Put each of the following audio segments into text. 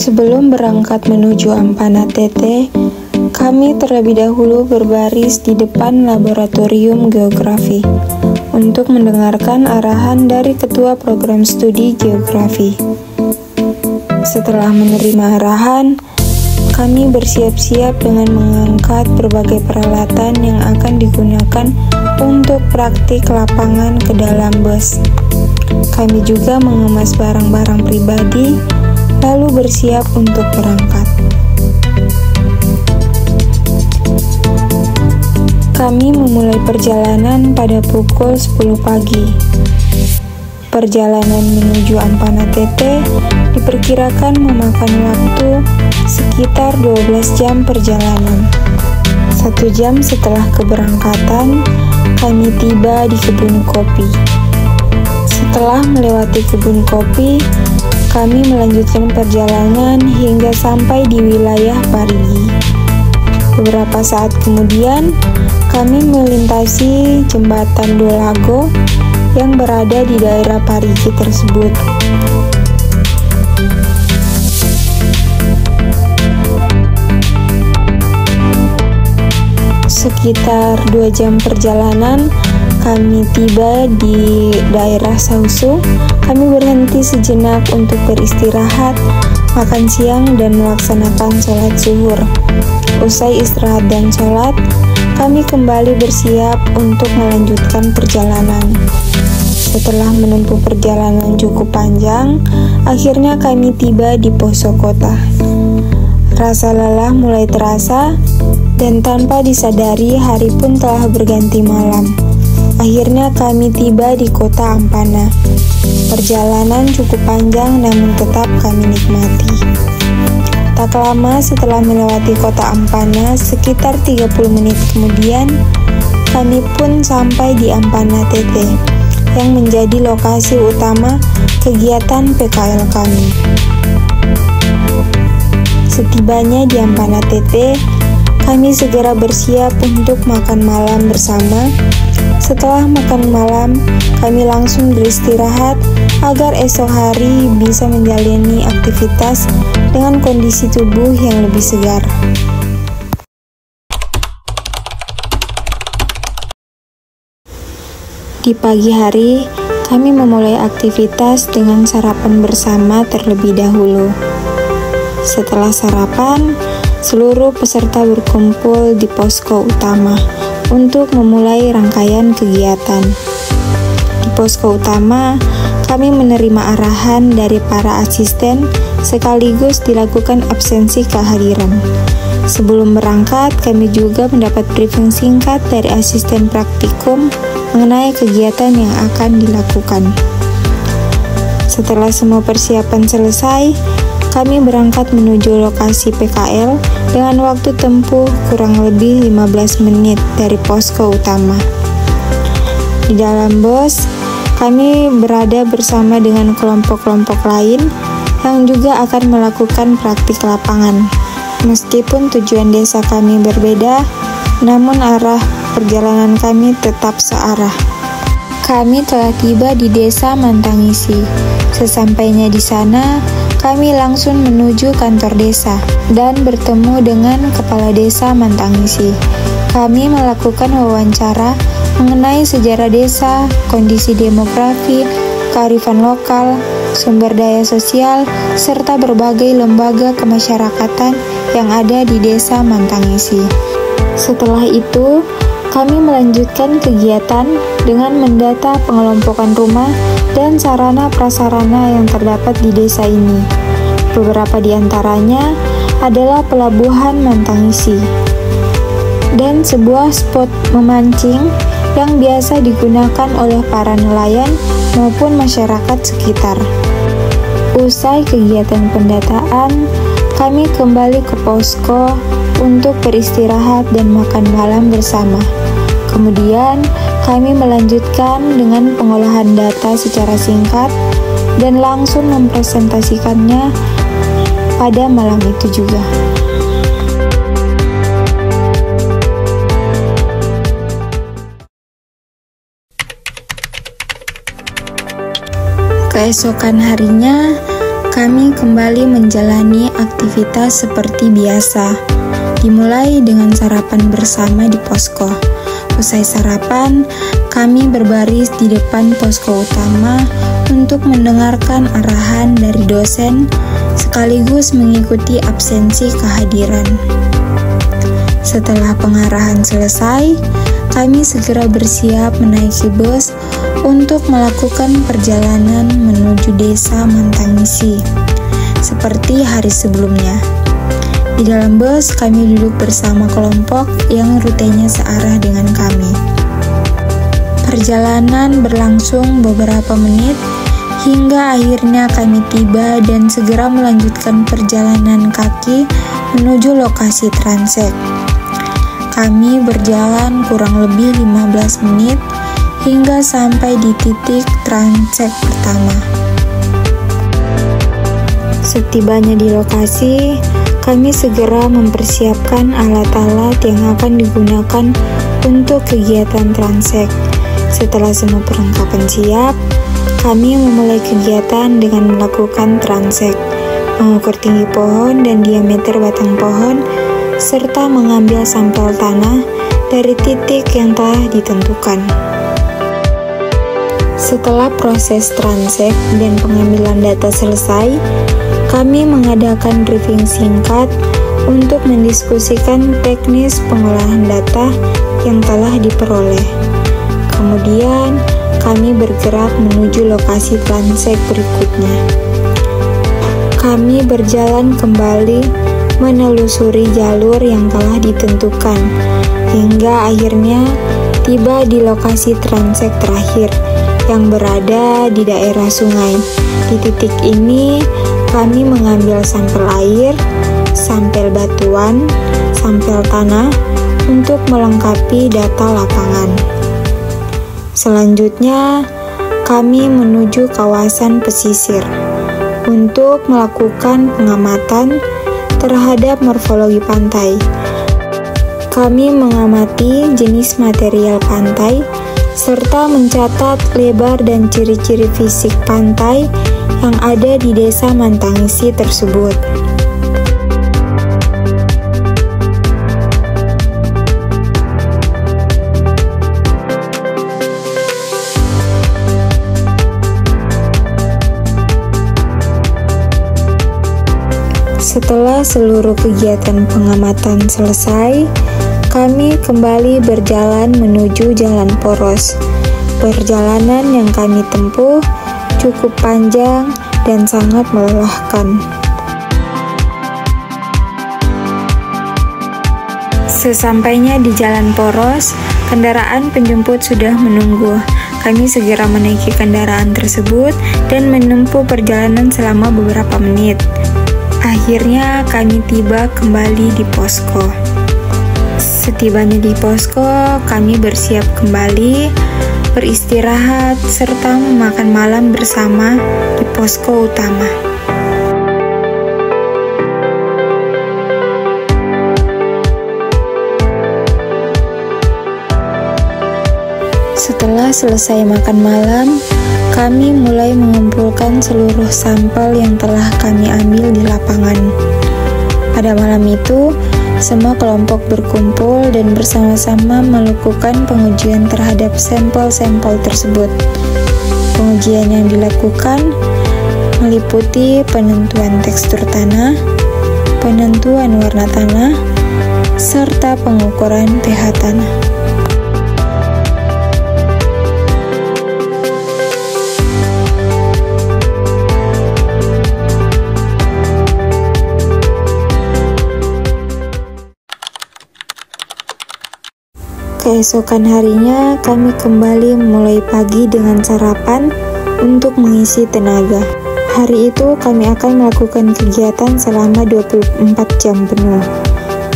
Sebelum berangkat menuju Ampana TT, kami terlebih dahulu berbaris di depan laboratorium geografi untuk mendengarkan arahan dari Ketua Program Studi Geografi. Setelah menerima arahan, kami bersiap-siap dengan mengangkat berbagai peralatan yang akan digunakan untuk praktik lapangan ke dalam bus. Kami juga mengemas barang-barang pribadi, lalu bersiap untuk berangkat. Kami memulai perjalanan pada pukul 10 pagi. Perjalanan menuju Ampana TT diperkirakan memakan waktu sekitar 12 jam perjalanan. 1 jam setelah keberangkatan, kami tiba di kebun kopi. Setelah melewati kebun kopi, kami melanjutkan perjalanan hingga sampai di wilayah Parigi. Beberapa saat kemudian, kami melintasi jembatan Dolago yang berada di daerah Parigi tersebut. Sekitar 2 jam perjalanan, kami tiba di daerah Sausu. Kami berhenti sejenak untuk beristirahat, makan siang, dan melaksanakan sholat zuhur. Usai istirahat dan sholat, kami kembali bersiap untuk melanjutkan perjalanan. Setelah menempuh perjalanan cukup panjang, akhirnya kami tiba di Poso Kota. Rasa lelah mulai terasa, dan tanpa disadari hari pun telah berganti malam. Akhirnya kami tiba di kota Ampana. Perjalanan cukup panjang namun tetap kami nikmati. Tak lama setelah melewati kota Ampana, sekitar 30 menit kemudian, kami pun sampai di Ampana TT, yang menjadi lokasi utama kegiatan PKL kami. Setibanya di Ampana TT, kami segera bersiap untuk makan malam bersama. Setelah makan malam, kami langsung beristirahat agar esok hari bisa menjalani aktivitas dengan kondisi tubuh yang lebih segar. Di pagi hari, kami memulai aktivitas dengan sarapan bersama terlebih dahulu. Setelah sarapan, seluruh peserta berkumpul di posko utama untuk memulai rangkaian kegiatan. Di posko utama, kami menerima arahan dari para asisten sekaligus dilakukan absensi kehadiran. Sebelum berangkat, kami juga mendapat briefing singkat dari asisten praktikum mengenai kegiatan yang akan dilakukan. Setelah semua persiapan selesai, kami berangkat menuju lokasi PKL dengan waktu tempuh kurang lebih 15 menit dari posko utama. Di dalam bus, kami berada bersama dengan kelompok-kelompok lain yang juga akan melakukan praktik lapangan. Meskipun tujuan desa kami berbeda, namun arah perjalanan kami tetap searah. Kami telah tiba di desa Mantangisi. Sesampainya di sana, kami langsung menuju kantor desa dan bertemu dengan Kepala Desa Mantangisi. Kami melakukan wawancara mengenai sejarah desa, kondisi demografi, kearifan lokal, sumber daya sosial, serta berbagai lembaga kemasyarakatan yang ada di desa Mantangisi. Setelah itu, kami melanjutkan kegiatan dengan mendata pengelompokan rumah dan sarana prasarana yang terdapat di desa ini. Beberapa di antaranya adalah Pelabuhan Mantangisi dan sebuah spot memancing yang biasa digunakan oleh para nelayan maupun masyarakat sekitar. Usai kegiatan pendataan, kami kembali ke posko untuk beristirahat dan makan malam bersama. Kemudian, kami melanjutkan dengan pengolahan data secara singkat dan langsung mempresentasikannya pada malam itu juga. Keesokan harinya, kami kembali menjalani aktivitas seperti biasa. Dimulai dengan sarapan bersama di posko. Usai sarapan, kami berbaris di depan posko utama untuk mendengarkan arahan dari dosen sekaligus mengikuti absensi kehadiran. Setelah pengarahan selesai, kami segera bersiap menaiki bus untuk melakukan perjalanan menuju desa Mantangisi, seperti hari sebelumnya. Di dalam bus, kami duduk bersama kelompok yang rutenya searah dengan kami. Perjalanan berlangsung beberapa menit, hingga akhirnya kami tiba dan segera melanjutkan perjalanan kaki menuju lokasi transek. Kami berjalan kurang lebih 15 menit hingga sampai di titik transek pertama. Setibanya di lokasi, kami segera mempersiapkan alat-alat yang akan digunakan untuk kegiatan transek. Setelah semua perlengkapan siap, kami memulai kegiatan dengan melakukan transek, mengukur tinggi pohon dan diameter batang pohon, serta mengambil sampel tanah dari titik yang telah ditentukan. Setelah proses transek dan pengambilan data selesai, kami mengadakan briefing singkat untuk mendiskusikan teknis pengolahan data yang telah diperoleh. Kemudian, kami bergerak menuju lokasi transek berikutnya. Kami berjalan kembali menelusuri jalur yang telah ditentukan, hingga akhirnya tiba di lokasi transek terakhir yang berada di daerah sungai. Di titik ini, kami mengambil sampel air, sampel batuan, sampel tanah untuk melengkapi data lapangan. Selanjutnya, kami menuju kawasan pesisir untuk melakukan pengamatan terhadap morfologi pantai. Kami mengamati jenis material pantai serta mencatat lebar dan ciri-ciri fisik pantai yang ada di desa Mantangisi tersebut. Setelah seluruh kegiatan pengamatan selesai, kami kembali berjalan menuju Jalan Poros. Perjalanan yang kami tempuh cukup panjang dan sangat melelahkan. Sesampainya di Jalan Poros, kendaraan penjemput sudah menunggu. Kami segera menaiki kendaraan tersebut dan menempuh perjalanan selama beberapa menit. Akhirnya kami tiba kembali di posko. Setibanya di posko, kami bersiap kembali, beristirahat, serta makan malam bersama di posko utama. Setelah selesai makan malam, kami mulai mengumpulkan seluruh sampel yang telah kami ambil di lapangan. Pada malam itu, semua kelompok berkumpul dan bersama-sama melakukan pengujian terhadap sampel-sampel tersebut. Pengujian yang dilakukan meliputi penentuan tekstur tanah, penentuan warna tanah, serta pengukuran pH tanah. Keesokan harinya, kami kembali mulai pagi dengan sarapan untuk mengisi tenaga. Hari itu kami akan melakukan kegiatan selama 24 jam penuh.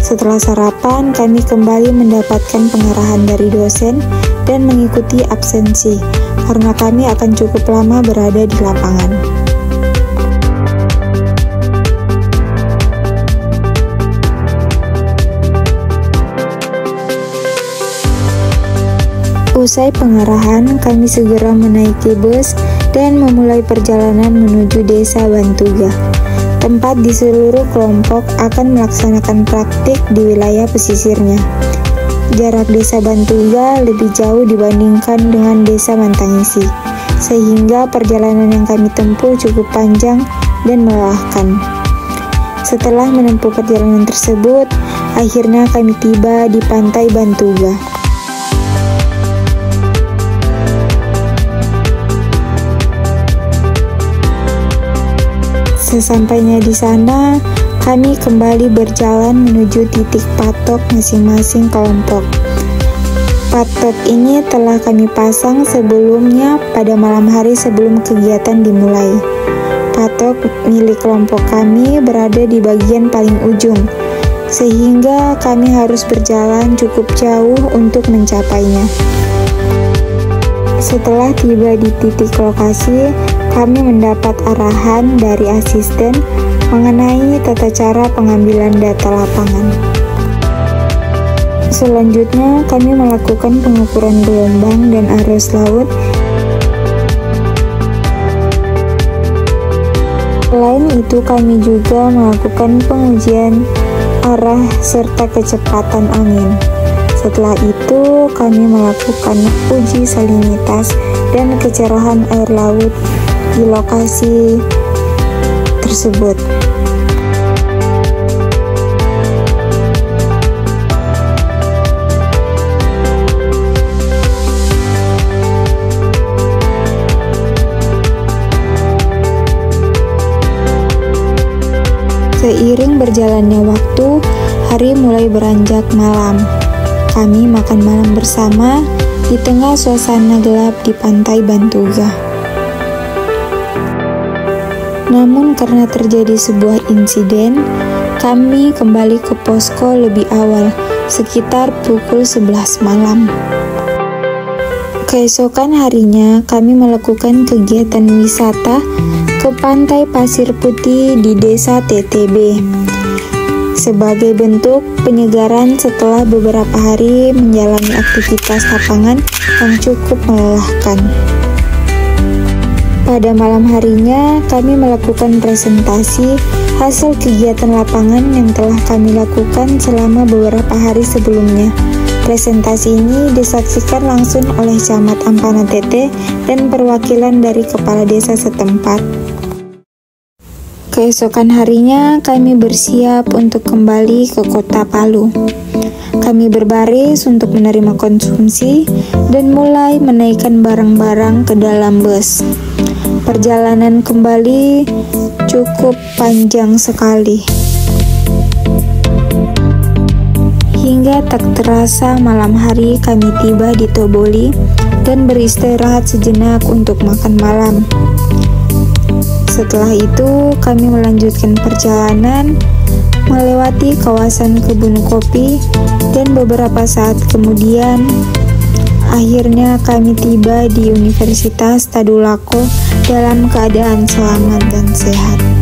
Setelah sarapan, kami kembali mendapatkan pengarahan dari dosen dan mengikuti absensi, karena kami akan cukup lama berada di lapangan. Usai pengarahan, kami segera menaiki bus dan memulai perjalanan menuju desa Bantuga, tempat di seluruh kelompok akan melaksanakan praktik di wilayah pesisirnya. Jarak desa Bantuga lebih jauh dibandingkan dengan desa Mantangisi, sehingga perjalanan yang kami tempuh cukup panjang dan melelahkan. Setelah menempuh perjalanan tersebut, akhirnya kami tiba di pantai Bantuga. Sesampainya di sana, kami kembali berjalan menuju titik patok masing-masing kelompok. Patok ini telah kami pasang sebelumnya pada malam hari sebelum kegiatan dimulai. Patok milik kelompok kami berada di bagian paling ujung, sehingga kami harus berjalan cukup jauh untuk mencapainya. Setelah tiba di titik lokasi, kami mendapat arahan dari asisten mengenai tata cara pengambilan data lapangan. Selanjutnya, kami melakukan pengukuran gelombang dan arus laut. Selain itu, kami juga melakukan pengujian arah serta kecepatan angin. Setelah itu, kami melakukan uji salinitas dan kecerahan air laut di lokasi tersebut. Seiring berjalannya waktu, hari mulai beranjak malam. Kami makan malam bersama di tengah suasana gelap di pantai Bantuga. Namun karena terjadi sebuah insiden, kami kembali ke posko lebih awal, sekitar pukul 11 malam. Keesokan harinya, kami melakukan kegiatan wisata ke pantai Pasir Putih di desa TTB. Sebagai bentuk penyegaran setelah beberapa hari menjalani aktivitas lapangan yang cukup melelahkan. Pada malam harinya, kami melakukan presentasi hasil kegiatan lapangan yang telah kami lakukan selama beberapa hari sebelumnya. Presentasi ini disaksikan langsung oleh Camat Ampana Tete dan perwakilan dari kepala desa setempat. Keesokan harinya, kami bersiap untuk kembali ke kota Palu. Kami berbaris untuk menerima konsumsi dan mulai menaikkan barang-barang ke dalam bus. Perjalanan kembali cukup panjang sekali. Hingga tak terasa malam hari kami tiba di Toboli dan beristirahat sejenak untuk makan malam. Setelah itu, kami melanjutkan perjalanan melewati kawasan kebun kopi dan beberapa saat kemudian, akhirnya kami tiba di Universitas Tadulako dalam keadaan selamat dan sehat.